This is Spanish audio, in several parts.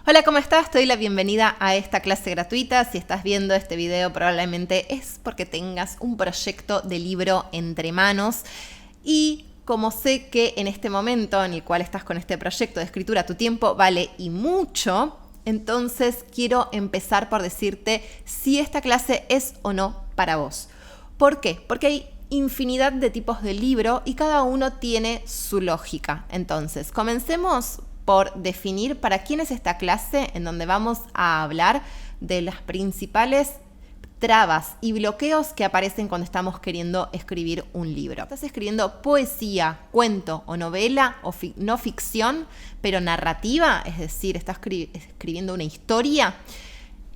Hola, ¿cómo estás? Te doy la bienvenida a esta clase gratuita. Si estás viendo este video probablemente es porque tengas un proyecto de libro entre manos y como sé que en este momento en el cual estás con este proyecto de escritura tu tiempo vale y mucho, entonces quiero empezar por decirte si esta clase es o no para vos. ¿Por qué? Porque hay infinidad de tipos de libro y cada uno tiene su lógica. Entonces, comencemos por definir para quién es esta clase en donde vamos a hablar de las principales trabas y bloqueos que aparecen cuando estamos queriendo escribir un libro. Estás escribiendo poesía, cuento o novela o no ficción, pero narrativa, es decir, estás escribiendo una historia.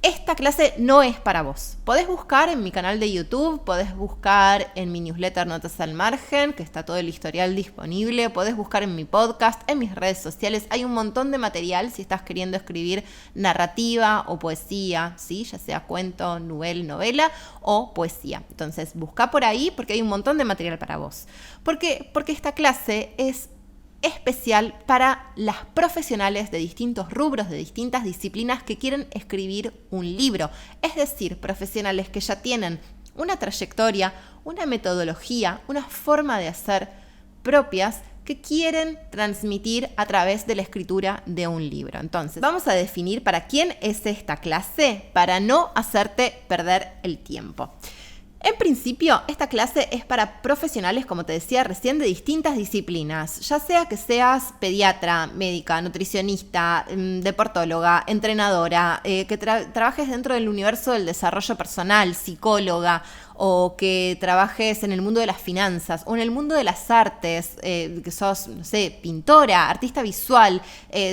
Esta clase no es para vos. Podés buscar en mi canal de YouTube, podés buscar en mi newsletter Notas al Margen, que está todo el historial disponible, podés buscar en mi podcast, en mis redes sociales. Hay un montón de material si estás queriendo escribir narrativa o poesía, ¿sí? Ya sea cuento, novela o poesía. Entonces, busca por ahí porque hay un montón de material para vos. ¿Por qué? Porque esta clase es especial para las profesionales de distintos rubros, de distintas disciplinas que quieren escribir un libro. Es decir, profesionales que ya tienen una trayectoria, una metodología, una forma de hacer propias que quieren transmitir a través de la escritura de un libro. Entonces, vamos a definir para quién es esta clase para no hacerte perder el tiempo. En principio, esta clase es para profesionales, como te decía recién, de distintas disciplinas, ya sea que seas pediatra, médica, nutricionista, deportóloga, entrenadora, que trabajes dentro del universo del desarrollo personal, psicóloga, o que trabajes en el mundo de las finanzas o en el mundo de las artes, que sos, no sé, pintora, artista visual,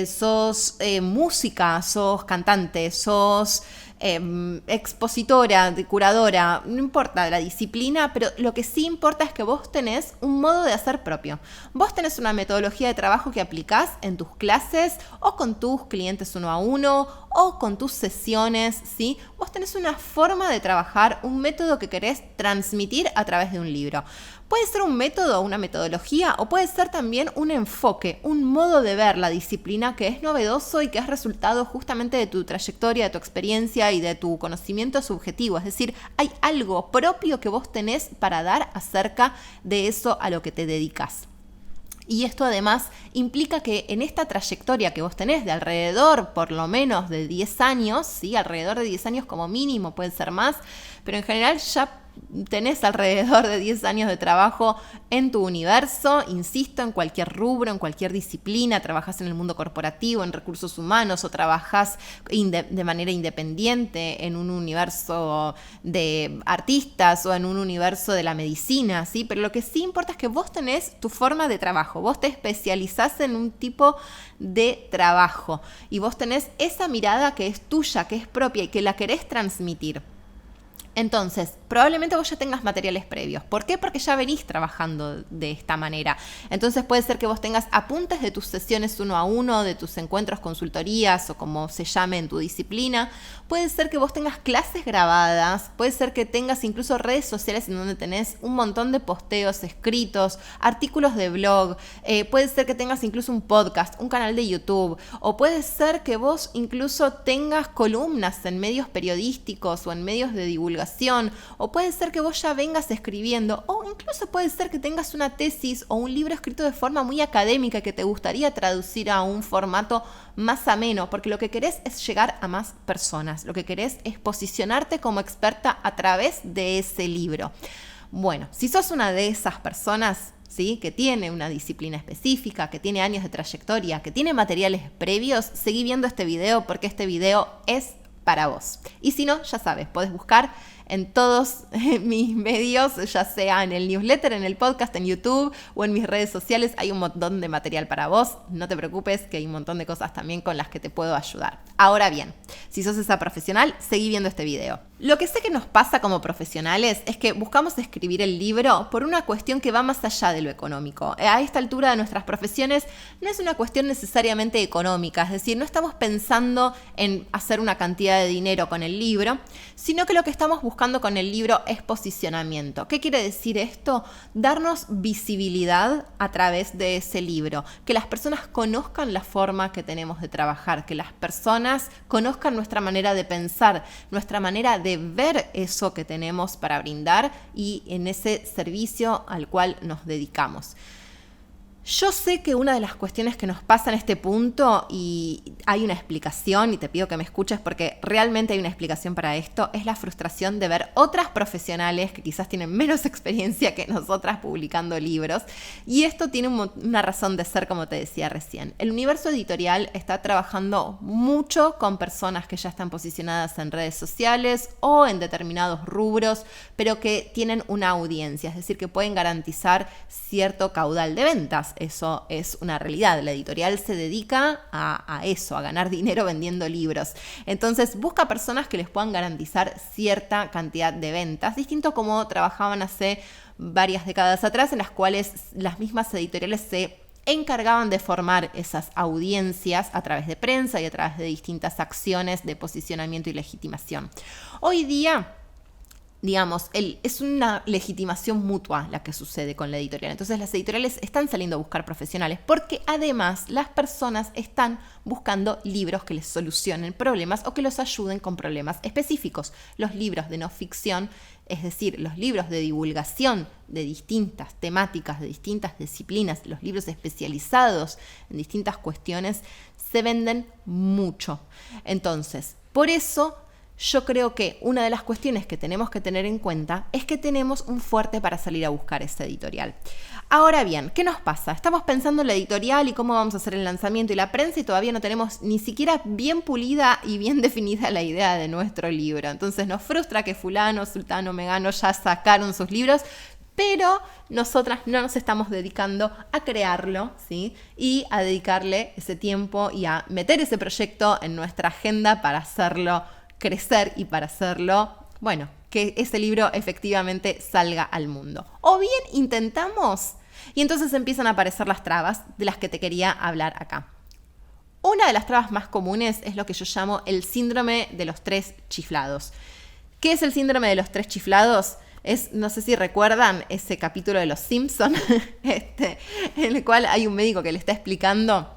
sos música, sos cantante, sos expositora, curadora, no importa la disciplina, pero lo que sí importa es que vos tenés un modo de hacer propio. Vos tenés una metodología de trabajo que aplicás en tus clases o con tus clientes uno a uno o con tus sesiones, ¿sí? Vos tenés una forma de trabajar, un método que querés transmitir a través de un libro. Puede ser un método, una metodología, o puede ser también un enfoque, un modo de ver la disciplina que es novedoso y que es resultado justamente de tu trayectoria, de tu experiencia y de tu conocimiento subjetivo. Es decir, hay algo propio que vos tenés para dar acerca de eso a lo que te dedicas. Y esto además implica que en esta trayectoria que vos tenés de alrededor por lo menos de 10 años, ¿sí? Alrededor de 10 años como mínimo, pueden ser más, pero en general ya tenés alrededor de 10 años de trabajo en tu universo, insisto, en cualquier rubro, en cualquier disciplina, trabajás en el mundo corporativo, en recursos humanos o trabajás de manera independiente en un universo de artistas o en un universo de la medicina, ¿sí? Pero lo que sí importa es que vos tenés tu forma de trabajo, vos te especializás en un tipo de trabajo y vos tenés esa mirada que es tuya, que es propia y que la querés transmitir. Entonces, probablemente vos ya tengas materiales previos. ¿Por qué? Porque ya venís trabajando de esta manera. Entonces puede ser que vos tengas apuntes de tus sesiones uno a uno, de tus encuentros, consultorías o como se llame en tu disciplina. Puede ser que vos tengas clases grabadas. Puede ser que tengas incluso redes sociales en donde tenés un montón de posteos escritos, artículos de blog. Puede ser que tengas incluso un podcast, un canal de YouTube. O puede ser que vos incluso tengas columnas en medios periodísticos o en medios de divulgación. O puede ser que vos ya vengas escribiendo, o incluso puede ser que tengas una tesis o un libro escrito de forma muy académica que te gustaría traducir a un formato más ameno, porque lo que querés es llegar a más personas, lo que querés es posicionarte como experta a través de ese libro. Bueno, si sos una de esas personas, ¿sí? Que tiene una disciplina específica, que tiene años de trayectoria, que tiene materiales previos, seguí viendo este video porque este video es para vos. Y si no, ya sabes, podés buscar en todos mis medios, ya sea en el newsletter, en el podcast, en YouTube o en mis redes sociales. Hay un montón de material para vos. No te preocupes que hay un montón de cosas también con las que te puedo ayudar. Ahora bien, si sos esa profesional, seguí viendo este video. Lo que sé que nos pasa como profesionales es que buscamos escribir el libro por una cuestión que va más allá de lo económico. A esta altura de nuestras profesiones no es una cuestión necesariamente económica, es decir, no estamos pensando en hacer una cantidad de dinero con el libro, sino que lo que estamos buscando buscando con el libro es posicionamiento. ¿Qué quiere decir esto? Darnos visibilidad a través de ese libro, que las personas conozcan la forma que tenemos de trabajar, que las personas conozcan nuestra manera de pensar, nuestra manera de ver eso que tenemos para brindar y en ese servicio al cual nos dedicamos. Yo sé que una de las cuestiones que nos pasa en este punto, y hay una explicación, y te pido que me escuches porque realmente hay una explicación para esto, es la frustración de ver otras profesionales que quizás tienen menos experiencia que nosotras publicando libros. Y esto tiene una razón de ser, como te decía recién. El universo editorial está trabajando mucho con personas que ya están posicionadas en redes sociales o en determinados rubros, pero que tienen una audiencia, es decir, que pueden garantizar cierto caudal de ventas. Eso es una realidad. La editorial se dedica a eso, a ganar dinero vendiendo libros. Entonces busca personas que les puedan garantizar cierta cantidad de ventas, distinto como trabajaban hace varias décadas atrás, en las cuales las mismas editoriales se encargaban de formar esas audiencias a través de prensa y a través de distintas acciones de posicionamiento y legitimación. Hoy día, digamos, es una legitimación mutua la que sucede con la editorial. Entonces las editoriales están saliendo a buscar profesionales porque además las personas están buscando libros que les solucionen problemas o que los ayuden con problemas específicos. Los libros de no ficción, es decir, los libros de divulgación de distintas temáticas, de distintas disciplinas, los libros especializados en distintas cuestiones, se venden mucho. Entonces, por eso yo creo que una de las cuestiones que tenemos que tener en cuenta es que tenemos un fuerte para salir a buscar esta editorial. Ahora bien, ¿qué nos pasa? Estamos pensando en la editorial y cómo vamos a hacer el lanzamiento y la prensa y todavía no tenemos ni siquiera bien pulida y bien definida la idea de nuestro libro. Entonces nos frustra que fulano, sultano, megano ya sacaron sus libros, pero nosotras no nos estamos dedicando a crearlo, ¿sí? Y a dedicarle ese tiempo y a meter ese proyecto en nuestra agenda para hacerlo crecer y para hacerlo, bueno, que ese libro efectivamente salga al mundo. O bien intentamos y entonces empiezan a aparecer las trabas de las que te quería hablar acá. Una de las trabas más comunes es lo que yo llamo el síndrome de los 3 chiflados. ¿Qué es el síndrome de los 3 chiflados? No sé si recuerdan ese capítulo de Los Simpson, en el cual hay un médico que le está explicando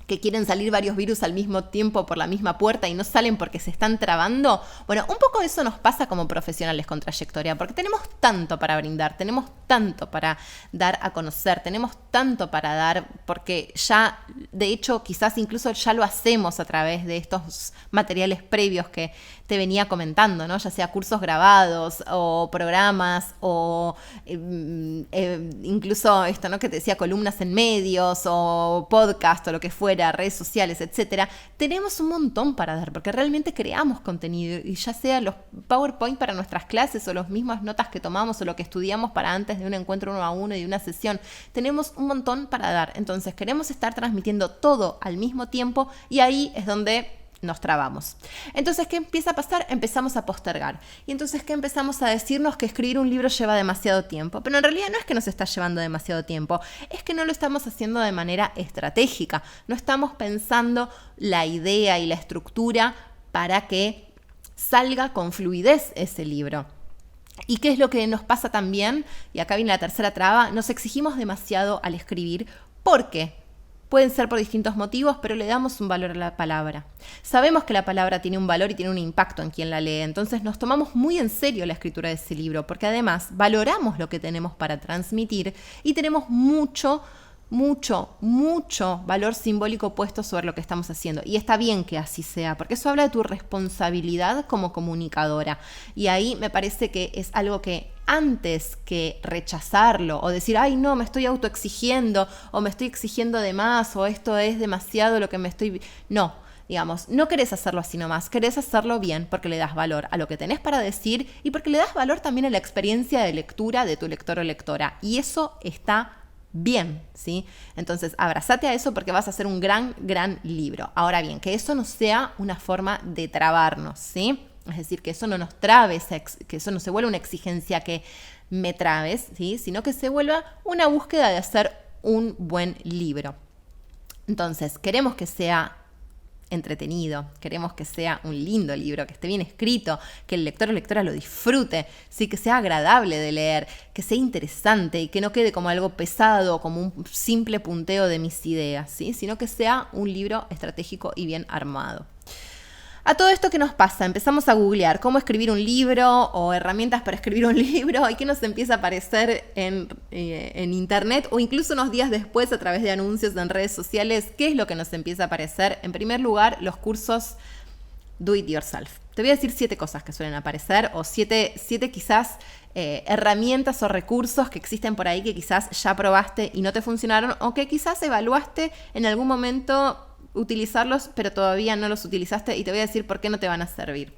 que quieren salir varios virus al mismo tiempo por la misma puerta y no salen porque se están trabando. Bueno, un poco eso nos pasa como profesionales con trayectoria, porque tenemos tanto para brindar, tenemos tanto para dar a conocer, tenemos tanto para dar, porque ya, de hecho, quizás incluso ya lo hacemos a través de estos materiales previos que te venía comentando, ¿no? Ya sea cursos grabados o programas o incluso esto, ¿no? Que te decía columnas en medios o podcast o lo que fuera, redes sociales, etcétera. Tenemos un montón para dar porque realmente creamos contenido y ya sea los PowerPoint para nuestras clases o las mismas notas que tomamos o lo que estudiamos para antes de un encuentro 1 a 1 y de una sesión. Tenemos un montón para dar. Entonces queremos estar transmitiendo todo al mismo tiempo y ahí es donde nos trabamos. Entonces, ¿qué empieza a pasar? Empezamos a postergar. Y entonces, ¿qué empezamos a decirnos? Que escribir un libro lleva demasiado tiempo. Pero en realidad no es que nos está llevando demasiado tiempo, es que no lo estamos haciendo de manera estratégica. No estamos pensando la idea y la estructura para que salga con fluidez ese libro. ¿Y qué es lo que nos pasa también? Y acá viene la tercera traba. Nos exigimos demasiado al escribir. ¿Por qué? Pueden ser por distintos motivos, pero le damos un valor a la palabra. Sabemos que la palabra tiene un valor y tiene un impacto en quien la lee, entonces nos tomamos muy en serio la escritura de ese libro, porque además valoramos lo que tenemos para transmitir y tenemos mucho valor simbólico puesto sobre lo que estamos haciendo. Y está bien que así sea, porque eso habla de tu responsabilidad como comunicadora. Y ahí me parece que es algo que antes que rechazarlo o decir, ay no, me estoy autoexigiendo o me estoy exigiendo de más o esto es demasiado lo que me estoy... No, digamos, no querés hacerlo así nomás, querés hacerlo bien porque le das valor a lo que tenés para decir y porque le das valor también a la experiencia de lectura de tu lector o lectora. Y eso está bien, ¿sí? Entonces, abrazate a eso porque vas a hacer un gran libro. Ahora bien, que eso no sea una forma de trabarnos, ¿sí? Es decir, que eso no nos trabe, que eso no se vuelva una exigencia que me trabes, ¿sí? Sino que se vuelva una búsqueda de hacer un buen libro. Entonces, queremos que sea entretenido, queremos que sea un lindo libro, que esté bien escrito, que el lector o lectora lo disfrute, ¿sí? Que sea agradable de leer, que sea interesante y que no quede como algo pesado, como un simple punteo de mis ideas, ¿sí? Sino que sea un libro estratégico y bien armado. A todo esto, ¿qué nos pasa? Empezamos a googlear cómo escribir un libro o herramientas para escribir un libro y qué nos empieza a aparecer en internet o incluso unos días después a través de anuncios en redes sociales. ¿Qué es lo que nos empieza a aparecer? En primer lugar, los cursos Do It Yourself. Te voy a decir 7 cosas que suelen aparecer o 7 quizás herramientas o recursos que existen por ahí que quizás ya probaste y no te funcionaron o que quizás evaluaste en algún momento utilizarlos, pero todavía no los utilizaste y te voy a decir por qué no te van a servir.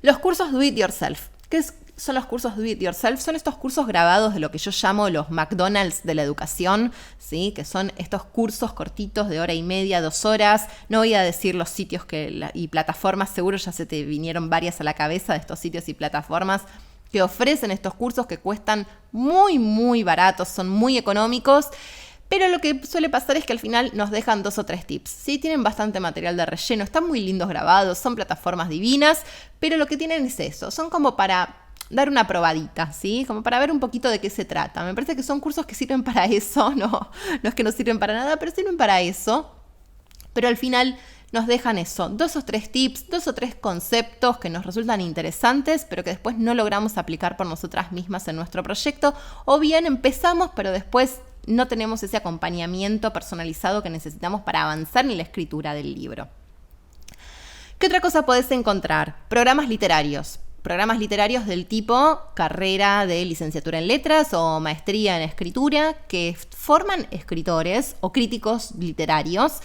Los cursos Do It Yourself. ¿Qué son los cursos Do It Yourself? Son estos cursos grabados de lo que yo llamo los McDonald's de la educación, ¿sí? Que son estos cursos cortitos de hora y media, 2 horas. No voy a decir los sitios y plataformas, seguro ya se te vinieron varias a la cabeza de estos sitios y plataformas que ofrecen estos cursos que cuestan muy, muy baratos, son muy económicos. Pero lo que suele pasar es que al final nos dejan 2 o 3 tips. Sí, tienen bastante material de relleno, están muy lindos grabados, son plataformas divinas, pero lo que tienen es eso, son como para dar una probadita, ¿sí? Como para ver un poquito de qué se trata. Me parece que son cursos que sirven para eso, no es que no sirven para nada, pero sirven para eso. Pero al final nos dejan eso, 2 o 3 tips, 2 o 3 conceptos que nos resultan interesantes, pero que después no logramos aplicar por nosotras mismas en nuestro proyecto, o bien empezamos, pero después no tenemos ese acompañamiento personalizado que necesitamos para avanzar en la escritura del libro. ¿Qué otra cosa podés encontrar? Programas literarios del tipo carrera de licenciatura en letras o maestría en escritura que forman escritores o críticos literarios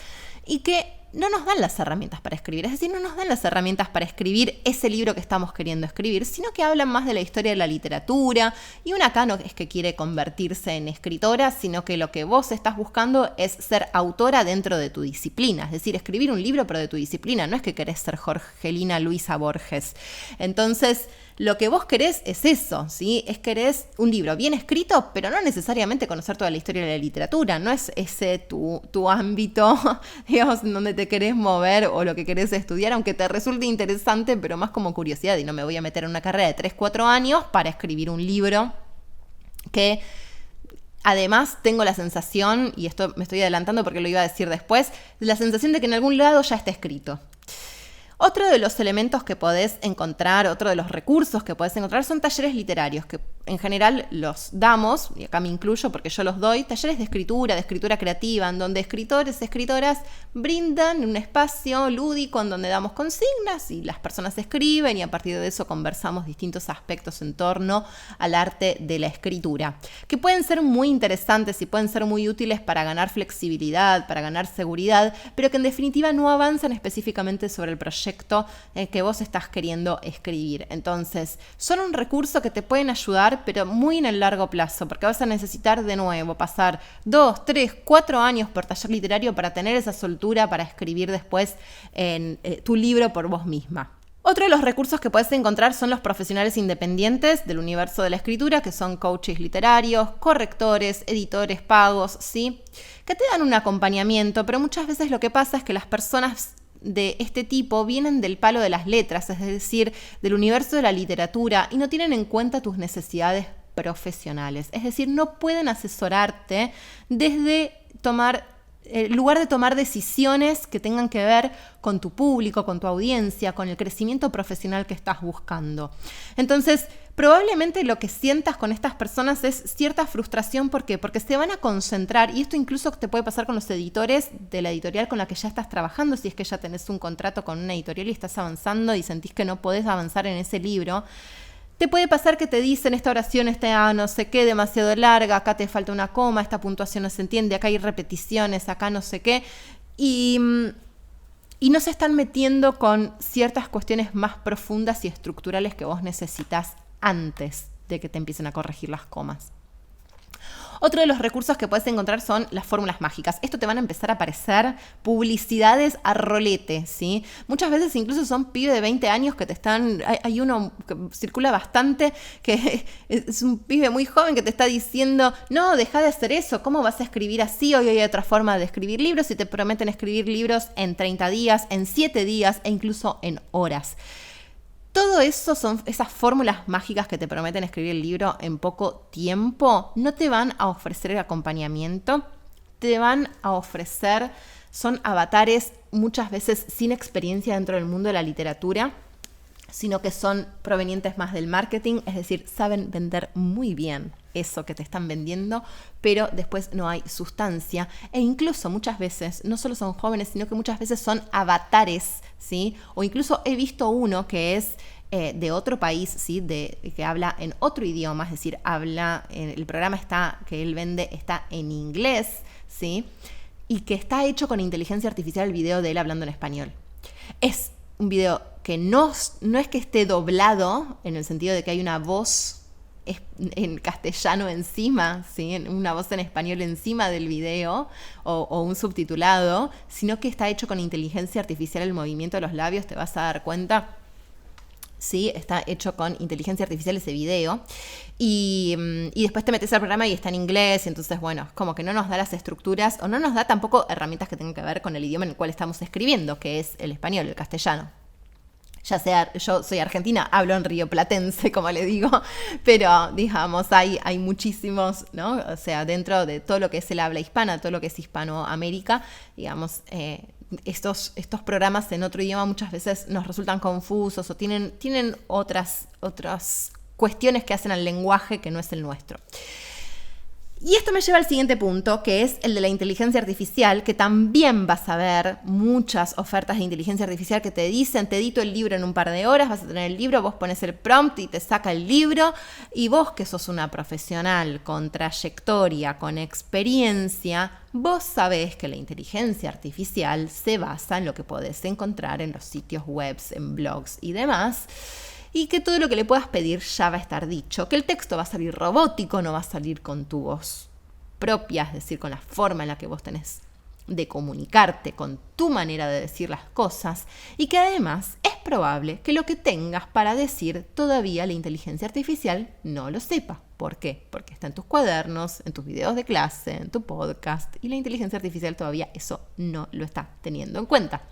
y que no nos dan las herramientas para escribir, es decir, no nos dan las herramientas para escribir ese libro que estamos queriendo escribir, sino que hablan más de la historia de la literatura, y una acá no es que quiere convertirse en escritora, sino que lo que vos estás buscando es ser autora dentro de tu disciplina, es decir, escribir un libro pero de tu disciplina, no es que querés ser Jorgelina Luisa Borges. Entonces, lo que vos querés es eso, ¿sí? Es querés un libro bien escrito, pero no necesariamente conocer toda la historia de la literatura, no es ese tu ámbito, digamos, en donde te querés mover o lo que querés estudiar, aunque te resulte interesante, pero más como curiosidad, y no me voy a meter en una carrera de 3-4 años para escribir un libro que además tengo la sensación, y esto me estoy adelantando porque lo iba a decir después, la sensación de que en algún lado ya está escrito. Otro de los elementos que podés encontrar, otro de los recursos que podés encontrar son talleres literarios, que en general los damos, y acá me incluyo porque yo los doy, talleres de escritura creativa, en donde escritores y escritoras brindan un espacio lúdico en donde damos consignas y las personas escriben y a partir de eso conversamos distintos aspectos en torno al arte de la escritura, que pueden ser muy interesantes y pueden ser muy útiles para ganar flexibilidad, para ganar seguridad, pero que en definitiva no avanzan específicamente sobre el proyecto que vos estás queriendo escribir. Entonces, son un recurso que te pueden ayudar, pero muy en el largo plazo, porque vas a necesitar de nuevo pasar 2, 3, 4 años por taller literario para tener esa soltura para escribir después en tu libro por vos misma. Otro de los recursos que puedes encontrar son los profesionales independientes del universo de la escritura, que son coaches literarios, correctores, editores pagos, ¿sí? Que te dan un acompañamiento, pero muchas veces lo que pasa es que las personas de este tipo vienen del palo de las letras, es decir, del universo de la literatura, y no tienen en cuenta tus necesidades profesionales. Es decir, no pueden asesorarte desde el lugar de tomar decisiones que tengan que ver con tu público, con tu audiencia, con el crecimiento profesional que estás buscando. Entonces, probablemente lo que sientas con estas personas es cierta frustración. ¿Por qué? Porque se van a concentrar, y esto incluso te puede pasar con los editores de la editorial con la que ya estás trabajando, si es que ya tenés un contrato con una editorial y estás avanzando y sentís que no podés avanzar en ese libro. Te puede pasar que te dicen esta oración está no sé qué, demasiado larga, acá te falta una coma, esta puntuación no se entiende, acá hay repeticiones, acá no sé qué, y no se están metiendo con ciertas cuestiones más profundas y estructurales que vos necesitas antes de que te empiecen a corregir las comas. Otro de los recursos que puedes encontrar son las fórmulas mágicas. Esto te van a empezar a aparecer publicidades a rolete, ¿sí? Muchas veces incluso son pibes de 20 años que te están... Hay uno que circula bastante, que es un pibe muy joven que te está diciendo, no, deja de hacer eso, ¿cómo vas a escribir así? Hoy hay otra forma de escribir libros y te prometen escribir libros en 30 días, en 7 días e incluso en horas. Todo eso son esas fórmulas mágicas que te prometen escribir el libro en poco tiempo. No te van a ofrecer el acompañamiento, te van a ofrecer, son avatares muchas veces sin experiencia dentro del mundo de la literatura, sino que son provenientes más del marketing, es decir, saben vender muy bien eso que te están vendiendo, pero después no hay sustancia. E incluso muchas veces, no solo son jóvenes, sino que muchas veces son avatares, ¿sí? O incluso he visto uno que es de otro país, ¿sí? Que habla en otro idioma, es decir, el programa que él vende está en inglés, ¿sí? Y que está hecho con inteligencia artificial el video de él hablando en español. Es un video que no es que esté doblado, en el sentido de que hay una voz en castellano encima, ¿sí? Una voz en español encima del video o un subtitulado, sino que está hecho con inteligencia artificial el movimiento de los labios, te vas a dar cuenta. Sí, está hecho con inteligencia artificial ese video. Y después te metes al programa y está en inglés. Y entonces, bueno, como que no nos da las estructuras o no nos da tampoco herramientas que tengan que ver con el idioma en el cual estamos escribiendo, que es el español, el castellano. Ya sea, yo soy argentina, hablo en rioplatense, como le digo, pero digamos, hay muchísimos, ¿no? O sea, dentro de todo lo que es el habla hispana, todo lo que es Hispanoamérica, digamos, estos programas en otro idioma muchas veces nos resultan confusos o tienen otras cuestiones que hacen al lenguaje que no es el nuestro. Y esto me lleva al siguiente punto, que es el de la inteligencia artificial, que también vas a ver muchas ofertas de inteligencia artificial que te dicen, te edito el libro en un par de horas, vas a tener el libro, vos pones el prompt y te saca el libro, y vos que sos una profesional con trayectoria, con experiencia, vos sabés que la inteligencia artificial se basa en lo que podés encontrar en los sitios web, en blogs y demás, y que todo lo que le puedas pedir ya va a estar dicho, que el texto va a salir robótico, no va a salir con tu voz propia, es decir, con la forma en la que vos tenés de comunicarte, con tu manera de decir las cosas, y que además es probable que lo que tengas para decir todavía la inteligencia artificial no lo sepa. ¿Por qué? Porque está en tus cuadernos, en tus videos de clase, en tu podcast, y la inteligencia artificial todavía eso no lo está teniendo en cuenta.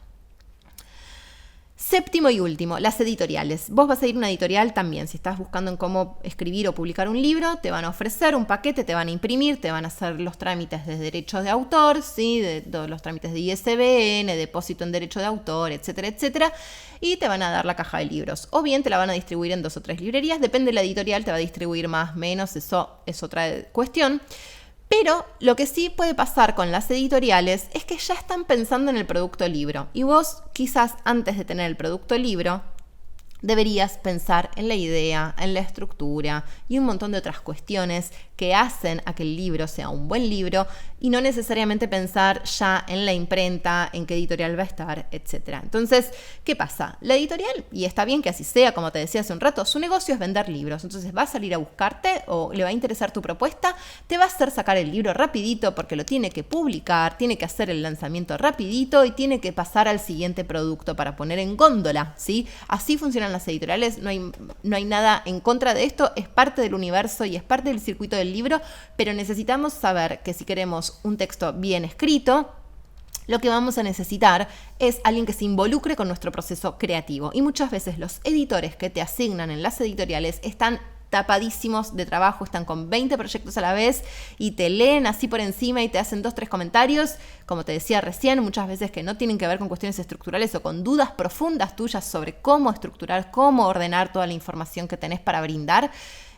Séptimo y último, las editoriales. Vos vas a ir a una editorial también. Si estás buscando en cómo escribir o publicar un libro, te van a ofrecer un paquete, te van a imprimir, te van a hacer los trámites de derechos de autor, ¿sí? De todos los trámites de ISBN, depósito en derecho de autor, etcétera, etcétera. Y te van a dar la caja de libros. O bien te la van a distribuir en 2 o 3 librerías. Depende de la editorial, te va a distribuir más, menos, eso es otra cuestión. Pero lo que sí puede pasar con las editoriales es que ya están pensando en el producto libro. Y vos, quizás antes de tener el producto libro, deberías pensar en la idea, en la estructura y un montón de otras cuestiones que hacen a que el libro sea un buen libro y no necesariamente pensar ya en la imprenta, en qué editorial va a estar, etc. Entonces, ¿qué pasa? La editorial, y está bien que así sea, como te decía hace un rato, su negocio es vender libros. Entonces va a salir a buscarte o le va a interesar tu propuesta, te va a hacer sacar el libro rapidito porque lo tiene que publicar, tiene que hacer el lanzamiento rapidito y tiene que pasar al siguiente producto para poner en góndola, ¿sí? Así funcionan las editoriales, no hay nada en contra de esto, es parte del universo y es parte del circuito del libro, pero necesitamos saber que si queremos un texto bien escrito, lo que vamos a necesitar es alguien que se involucre con nuestro proceso creativo. Y muchas veces los editores que te asignan en las editoriales están tapadísimos de trabajo, están con 20 proyectos a la vez y te leen así por encima y te hacen 2 o 3 comentarios, como te decía recién, muchas veces que no tienen que ver con cuestiones estructurales o con dudas profundas tuyas sobre cómo estructurar, cómo ordenar toda la información que tenés para brindar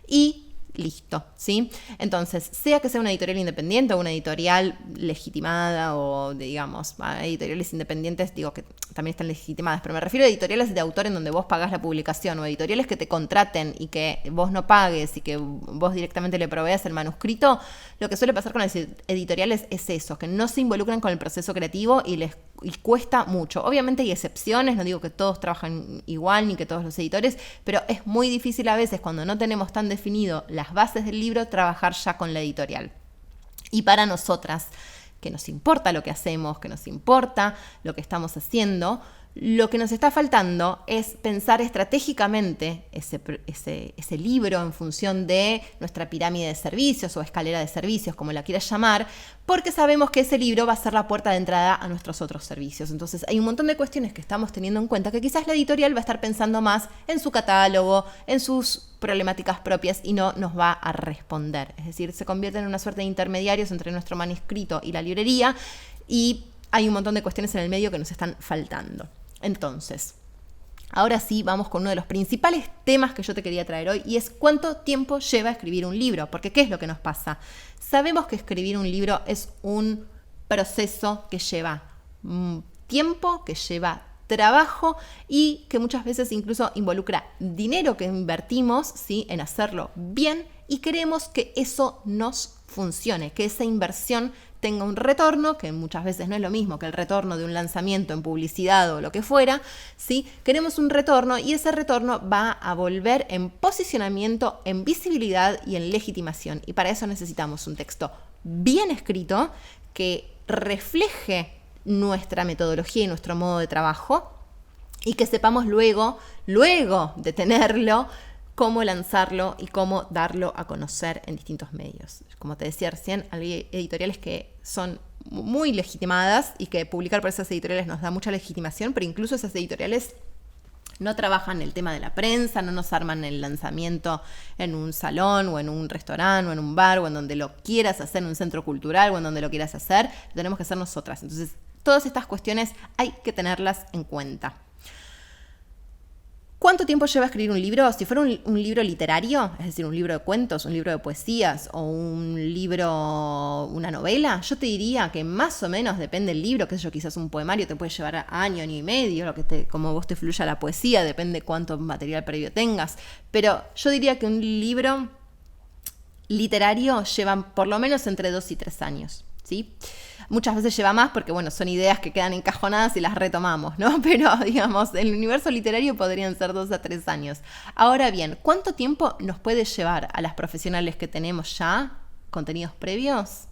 y listo, ¿sí? Entonces, sea que sea una editorial independiente o una editorial legitimada o, digamos, editoriales independientes, digo que también están legitimadas, pero me refiero a editoriales de autor en donde vos pagás la publicación o editoriales que te contraten y que vos no pagues y que vos directamente le proveas el manuscrito. Lo que suele pasar con las editoriales es eso, que no se involucran con el proceso creativo y cuesta mucho. Obviamente hay excepciones, no digo que todos trabajan igual ni que todos los editores, pero es muy difícil a veces cuando no tenemos tan definido las bases del libro trabajar ya con la editorial. Y para nosotras, que nos importa lo que hacemos, que nos importa lo que estamos haciendo, lo que nos está faltando es pensar estratégicamente ese libro en función de nuestra pirámide de servicios o escalera de servicios, como la quieras llamar, porque sabemos que ese libro va a ser la puerta de entrada a nuestros otros servicios. Entonces hay un montón de cuestiones que estamos teniendo en cuenta que quizás la editorial va a estar pensando más en su catálogo, en sus problemáticas propias y no nos va a responder. Es decir, se convierte en una suerte de intermediarios entre nuestro manuscrito y la librería y hay un montón de cuestiones en el medio que nos están faltando. Entonces, ahora sí vamos con uno de los principales temas que yo te quería traer hoy y es cuánto tiempo lleva escribir un libro, porque ¿qué es lo que nos pasa? Sabemos que escribir un libro es un proceso que lleva tiempo, que lleva trabajo y que muchas veces incluso involucra dinero que invertimos, ¿sí?, en hacerlo bien y queremos que eso nos funcione, que esa inversión tenga un retorno, que muchas veces no es lo mismo que el retorno de un lanzamiento en publicidad o lo que fuera, ¿sí? Queremos un retorno y ese retorno va a volver en posicionamiento, en visibilidad y en legitimación. Y para eso necesitamos un texto bien escrito que refleje nuestra metodología y nuestro modo de trabajo y que sepamos luego de tenerlo, cómo lanzarlo y cómo darlo a conocer en distintos medios. Como te decía recién, hay editoriales que son muy legitimadas y que publicar por esas editoriales nos da mucha legitimación, pero incluso esas editoriales no trabajan el tema de la prensa, no nos arman el lanzamiento en un salón o en un restaurante o en un bar o en donde lo quieras hacer, en un centro cultural o en donde lo quieras hacer, lo tenemos que hacer nosotras. Entonces, todas estas cuestiones hay que tenerlas en cuenta. ¿Cuánto tiempo lleva escribir un libro? Si fuera un libro literario, es decir, un libro de cuentos, un libro de poesías o un libro, una novela, yo te diría que más o menos depende del libro, qué sé yo, quizás un poemario te puede llevar año y medio, como vos te fluya la poesía, depende cuánto material previo tengas. Pero yo diría que un libro literario lleva por lo menos entre 2 y 3 años, ¿sí? Muchas veces lleva más porque, bueno, son ideas que quedan encajonadas y las retomamos, ¿no? Pero, digamos, en el universo literario podrían ser 2 a 3 años. Ahora bien, ¿cuánto tiempo nos puede llevar a las profesionales que tenemos ya contenidos previos?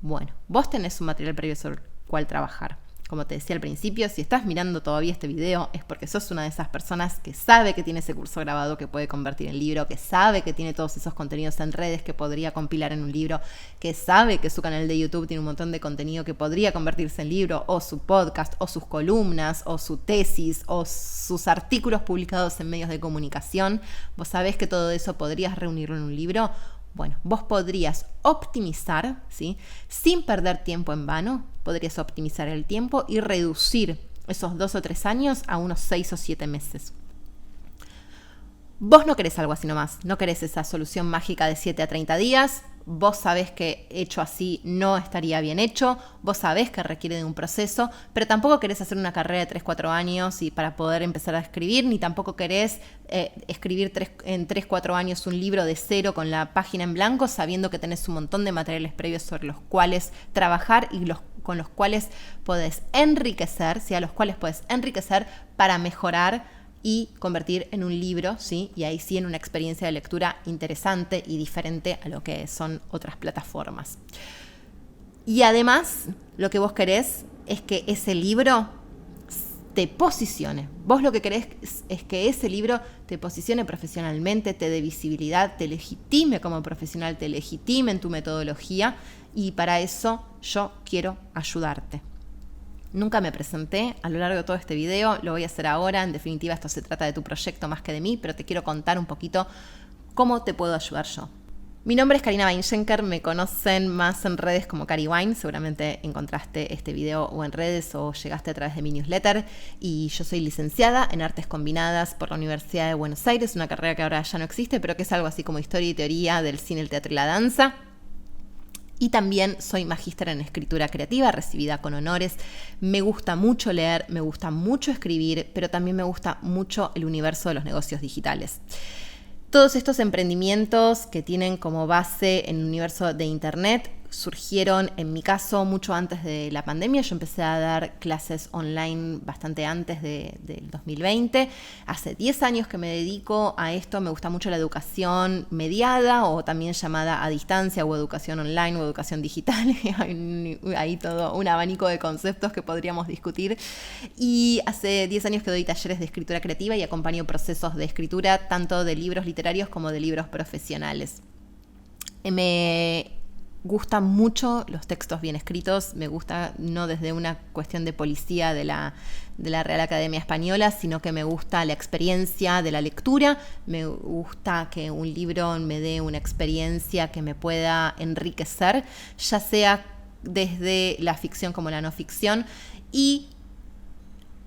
Bueno, vos tenés un material previo sobre el cual trabajar. Como te decía al principio, si estás mirando todavía este video es porque sos una de esas personas que sabe que tiene ese curso grabado que puede convertir en libro, que sabe que tiene todos esos contenidos en redes que podría compilar en un libro, que sabe que su canal de YouTube tiene un montón de contenido que podría convertirse en libro, o su podcast, o sus columnas, o su tesis, o sus artículos publicados en medios de comunicación. Vos sabés que todo eso podrías reunirlo en un libro. Bueno, vos podrías optimizar, ¿sí?, sin perder tiempo en vano, podrías optimizar el tiempo y reducir esos 2 o 3 años a unos 6 o 7 meses. Vos no querés algo así nomás, no querés esa solución mágica de 7 a 30 días, vos sabés que hecho así no estaría bien hecho, vos sabés que requiere de un proceso, pero tampoco querés hacer una carrera de 3-4 años y para poder empezar a escribir, ni tampoco querés escribir en 3-4 años un libro de cero con la página en blanco, sabiendo que tenés un montón de materiales previos sobre los cuales trabajar y con los cuales podés enriquecer, ¿sí?, a los cuales podés enriquecer para mejorar y convertir en un libro, ¿sí?, y ahí sí en una experiencia de lectura interesante y diferente a lo que son otras plataformas. Y además, lo que vos querés es que ese libro te posicione. Vos lo que querés es que ese libro te posicione profesionalmente, te dé visibilidad, te legitime como profesional, te legitime en tu metodología y para eso yo quiero ayudarte. Nunca me presenté a lo largo de todo este video, lo voy a hacer ahora. En definitiva, esto se trata de tu proyecto más que de mí, pero te quiero contar un poquito cómo te puedo ayudar yo. Mi nombre es Karina Weinschenker, me conocen más en redes como Cari Wine, seguramente encontraste este video o en redes o llegaste a través de mi newsletter, y yo soy licenciada en Artes Combinadas por la Universidad de Buenos Aires, una carrera que ahora ya no existe, pero que es algo así como historia y teoría del cine, el teatro y la danza. Y también soy magíster en escritura creativa, recibida con honores. Me gusta mucho leer, me gusta mucho escribir, pero también me gusta mucho el universo de los negocios digitales. Todos estos emprendimientos que tienen como base en el universo de Internet surgieron, en mi caso, mucho antes de la pandemia. Yo empecé a dar clases online bastante antes del 2020. Hace 10 años que me dedico a esto. Me gusta mucho la educación mediada o también llamada a distancia, o educación online o educación digital. Hay todo un abanico de conceptos que podríamos discutir. Y hace 10 años que doy talleres de escritura creativa y acompaño procesos de escritura tanto de libros literarios como de libros profesionales. Me gustan mucho los textos bien escritos. Me gusta no desde una cuestión de policía de la Real Academia Española, sino que me gusta la experiencia de la lectura. Me gusta que un libro me dé una experiencia que me pueda enriquecer, ya sea desde la ficción como la no ficción. Y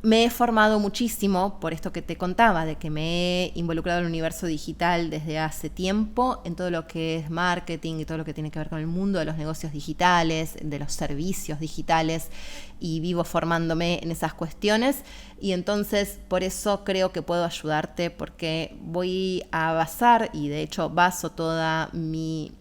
me he formado muchísimo por esto que te contaba, de que me he involucrado en el universo digital desde hace tiempo, en todo lo que es marketing y todo lo que tiene que ver con el mundo de los negocios digitales, de los servicios digitales, y vivo formándome en esas cuestiones. Y entonces por eso creo que puedo ayudarte, porque voy a basar, y de hecho baso toda mi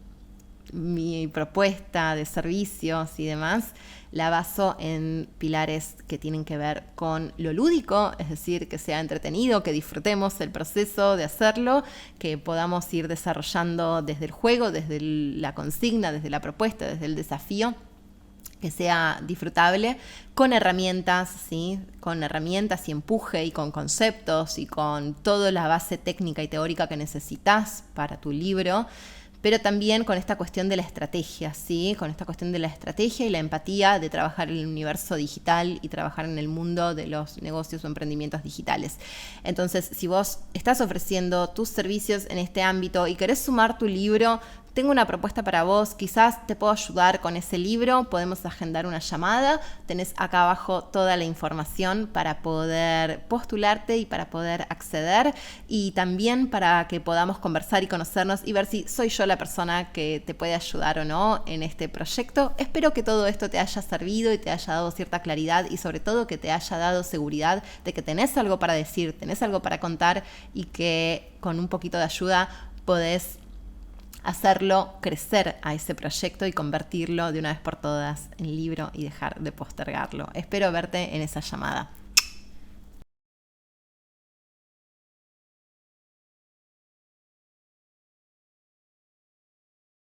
propuesta de servicios y demás, la baso en pilares que tienen que ver con lo lúdico, es decir, que sea entretenido, que disfrutemos el proceso de hacerlo, que podamos ir desarrollando desde el juego, desde la consigna, desde la propuesta, desde el desafío, que sea disfrutable, con herramientas, ¿sí? Con herramientas y empuje y con conceptos y con toda la base técnica y teórica que necesitas para tu libro, pero también con esta cuestión de la estrategia, ¿sí? Con esta cuestión de la estrategia y la empatía de trabajar en el universo digital y trabajar en el mundo de los negocios o emprendimientos digitales. Entonces, si vos estás ofreciendo tus servicios en este ámbito y querés sumar tu libro, tengo una propuesta para vos, quizás te puedo ayudar con ese libro, podemos agendar una llamada, tenés acá abajo toda la información para poder postularte y para poder acceder, y también para que podamos conversar y conocernos y ver si soy yo la persona que te puede ayudar o no en este proyecto. Espero que todo esto te haya servido y te haya dado cierta claridad, y sobre todo que te haya dado seguridad de que tenés algo para decir, tenés algo para contar, y que con un poquito de ayuda podés hacerlo crecer a ese proyecto y convertirlo de una vez por todas en libro y dejar de postergarlo. Espero verte en esa llamada.